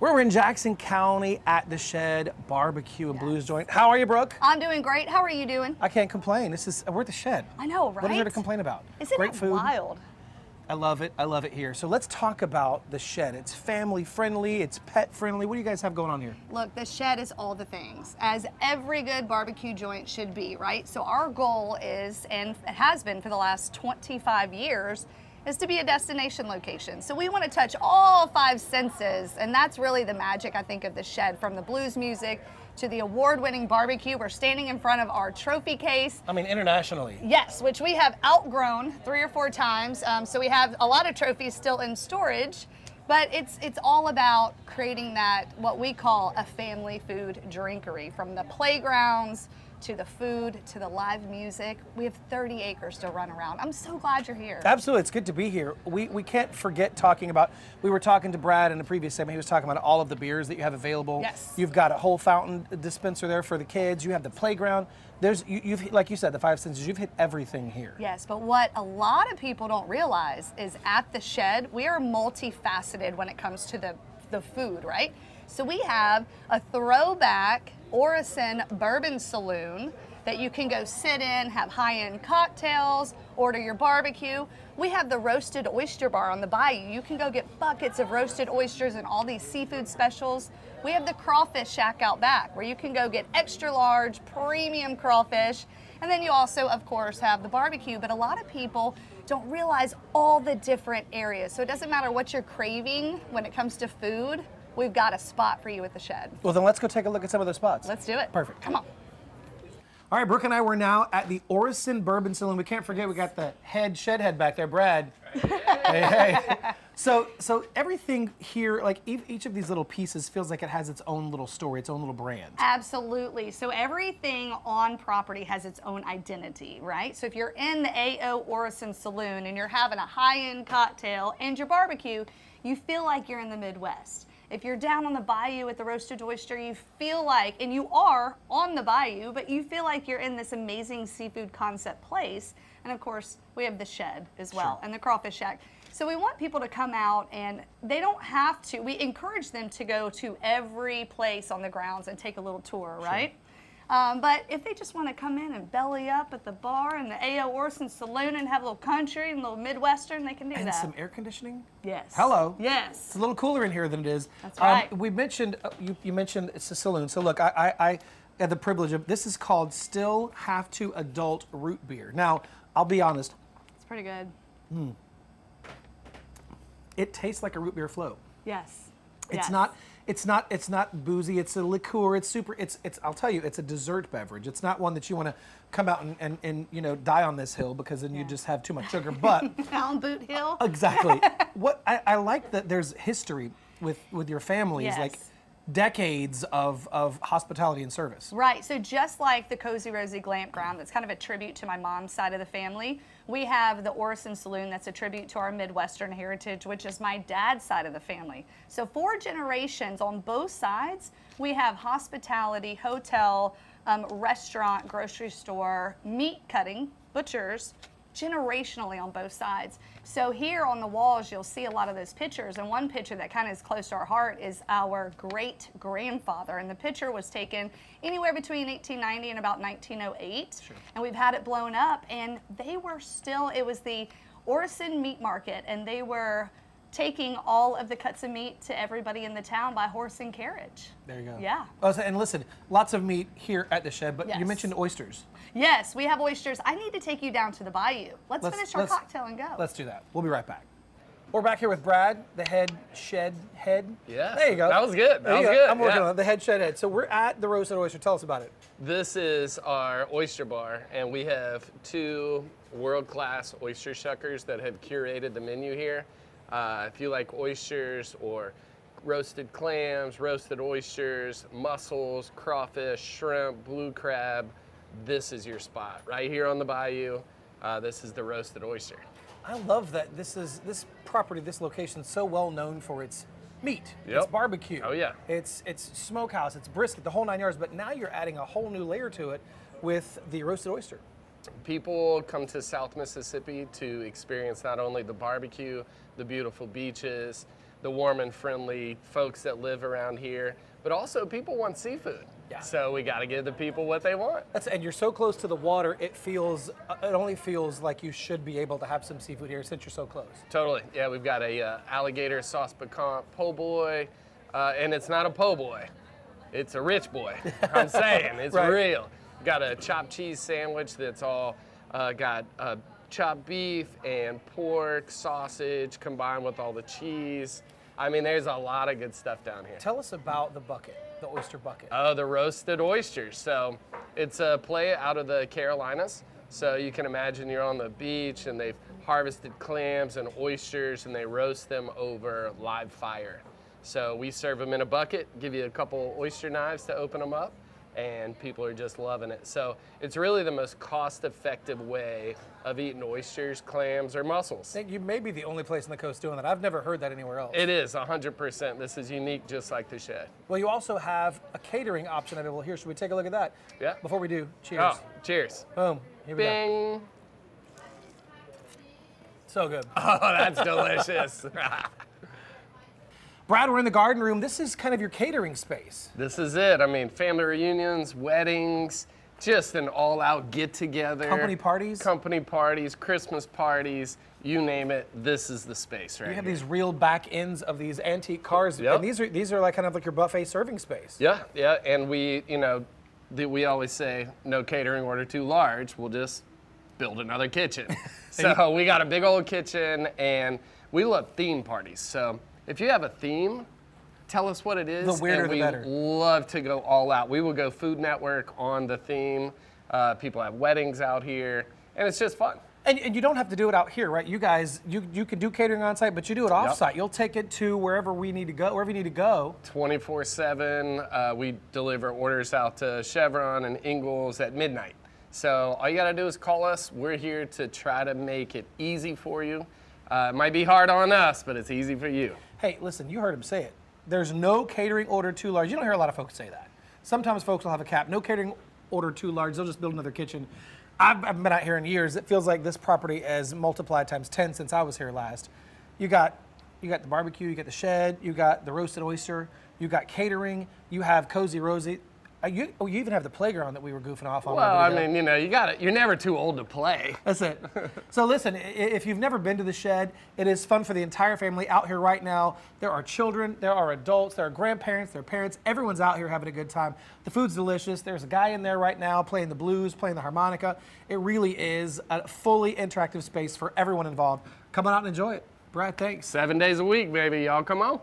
We're in Jackson County at the Shed Barbecue and Blues Joint. How are you, Brooke? I'm doing great. How are you doing? I can't complain. We're at the Shed. I know, right? What is there to complain about? Isn't Great it food. wild? I love it. I love it here. So let's talk about the Shed. It's family friendly. It's pet friendly. What do you guys have going on here? Look, the Shed is all the things, as every good barbecue joint should be, right? So our goal is, and it has been for the last 25 years, is to be a destination location. So we want to touch all 5 senses, and that's really the magic, I think, of the Shed, from the blues music to the award-winning barbecue. We're standing in front of our trophy case. I mean, internationally. Yes, which we have outgrown 3 or 4 times. So we have a lot of trophies still in storage, but it's all about creating that, what we call a family food drinkery, from the playgrounds to the food, to the live music. We have 30 acres to run around. I'm so glad you're here. Absolutely, it's good to be here. We can't forget talking about, we were talking to Brad in the previous segment, he was talking about all of the beers that you have available. Yes. You've got a whole fountain dispenser there for the kids, you have the playground. You've like you said, the 5 senses, you've hit everything here. Yes, but what a lot of people don't realize is at the Shed, we are multifaceted when it comes to the food, right? So we have a throwback Orison bourbon saloon that you can go sit in, have high-end cocktails, order your barbecue. We have the roasted oyster bar on the bayou. You can go get buckets of roasted oysters and all these seafood specials. We have the crawfish shack out back where you can go get extra large premium crawfish. And then you also, of course, have the barbecue, but a lot of people don't realize all the different areas. So it doesn't matter what you're craving when it comes to food, we've got a spot for you at the Shed. Well, then let's go take a look at some of those spots. Let's do it. Perfect. Come on. All right, Brooke and I were now at the Orison Bourbon Saloon. We can't forget we got the Shed head back there, Brad. Hey, hey. So everything here, like each of these little pieces feels like it has its own little story, its own little brand. Absolutely. So everything on property has its own identity, right? So if you're in the A.O. Orison Saloon and you're having a high-end cocktail and your barbecue, you feel like you're in the Midwest. If you're down on the bayou at the roasted oyster, you feel like, and you are on the bayou, but you feel like you're in this amazing seafood concept place. And of course, we have the Shed as well, Sure. and the crawfish shack. So we want people to come out, and they don't have to. We encourage them to go to every place on the grounds and take a little tour, right? But if they just want to come in and belly up at the bar and the A.O. Orison Saloon and have a little country and a little Midwestern, they can do that. And some air conditioning? Yes. Hello. Yes. It's a little cooler in here than it is. That's right. We mentioned, you mentioned it's a saloon. So look, I had the privilege of, this is called Still Have to Adult Root Beer. Now, I'll be honest. It's pretty good. It tastes like a root beer float. Yes. It's Yes. not boozy. It's a liqueur. It's super. It's. I'll tell you, it's a dessert beverage. It's not one that you want to come out and you know, die on this hill because then you just have too much sugar. But Down Boot Hill. exactly. What I like that there's history with your families, Yes. like decades of hospitality and service. Right, so just like the Cozy Rosie Glamp Ground, that's kind of a tribute to my mom's side of the family, we have the Orison Saloon that's a tribute to our Midwestern heritage, which is my dad's side of the family. So 4 generations on both sides, we have hospitality, hotel, restaurant, grocery store, meat cutting, butchers, generationally on both sides. So here on the walls, you'll see a lot of those pictures, and one picture that kind of is close to our heart is our great-grandfather, and the picture was taken anywhere between 1890 and about 1908, Sure. and we've had it blown up, and they were still, it was the Orison Meat Market, and they were taking all of the cuts of meat to everybody in the town by horse and carriage. There you go. Yeah. Oh, and listen, lots of meat here at the Shed, but you Yes. mentioned oysters. Yes, we have oysters. I need to take you down to the bayou. Let's finish our cocktail and go. Let's do that. We'll be right back. We're back here with Brad, the Shed head. Yeah. There you go. That was good. That was There you go. good. I'm working yeah. on it, the Shed head. So we're at the Roasted Oyster. Tell us about it. This is our oyster bar, and we have 2 world-class oyster shuckers that have curated the menu here. If you like oysters or roasted clams, roasted oysters, mussels, crawfish, shrimp, blue crab, this is your spot. Right here on the bayou, this is the roasted oyster. I love that this property, this location is so well known for its meat. Yep. It's barbecue. Oh, yeah. It's smokehouse, it's brisket, the whole 9 yards, but now you're adding a whole new layer to it with the roasted oyster. People come to South Mississippi to experience not only the barbecue, the beautiful beaches, the warm and friendly folks that live around here, but also people want seafood. Yeah. So we got to give the people what they want. And you're so close to the water, it only feels like you should be able to have some seafood here since you're so close. Totally. Yeah, we've got a alligator sauce piquant po' boy, and it's not a po' boy. It's a rich boy. I'm saying, it's Right. real. Got a chopped cheese sandwich that's all got chopped beef and pork, sausage combined with all the cheese. I mean, there's a lot of good stuff down here. Tell us about the bucket, the oyster bucket. Oh, the roasted oysters. So it's a play out of the Carolinas. So you can imagine you're on the beach and they've harvested clams and oysters and they roast them over live fire. So we serve them in a bucket, give you a couple oyster knives to open them up, and people are just loving it. So it's really the most cost-effective way of eating oysters, clams, or mussels. I think you may be the only place on the coast doing that. I've never heard that anywhere else. It is 100%. This is unique, just like the shed. Well, you also have a catering option available here. Should we take a look at that? Yeah. Before we do, cheers. Oh, cheers. Boom. Here we go. Bing. So good. Oh, that's delicious. Brad, we're in the garden room. This is kind of your catering space. This is it. I mean, family reunions, weddings, just an all-out get-together. Company parties? Company parties, Christmas parties, you name it. This is the space right You have here. these real back ends of these antique cars, Yep. and these are like kind of like your buffet serving space. Yeah, yeah, and we, we always say no catering order too large. We'll just build another kitchen. So we got a big old kitchen, and we love theme parties. So if you have a theme, tell us what it is. The weirder, and the better. We love to go all out. We will go Food Network on the theme. People have weddings out here, and it's just fun. And you don't have to do it out here, right? You guys, you can do catering on site, but you do it off site. You'll take it to wherever we need to go, wherever you need to go. 24/7. We deliver orders out to Chevron and Ingalls at midnight. So all you got to do is call us. We're here to try to make it easy for you. It might be hard on us, but it's easy for you. Hey, listen, you heard him say it. There's no catering order too large. You don't hear a lot of folks say that. Sometimes folks will have a cap. No catering order too large. They'll just build another kitchen. I've been out here in years. It feels like this property has multiplied times 10 since I was here last. You got the barbecue, you got the shed, you got the roasted oyster, you got catering, you have Cozy Rosie. You even have the playground that we were goofing off on. Well, I mean, you got it. You're never too old to play. That's it. So listen, if you've never been to the shed, it is fun for the entire family out here right now. There are children, there are adults, there are grandparents, there are parents. Everyone's out here having a good time. The food's delicious. There's a guy in there right now playing the blues, playing the harmonica. It really is a fully interactive space for everyone involved. Come on out and enjoy it. Brad, thanks. 7 days a week, baby. Y'all come on.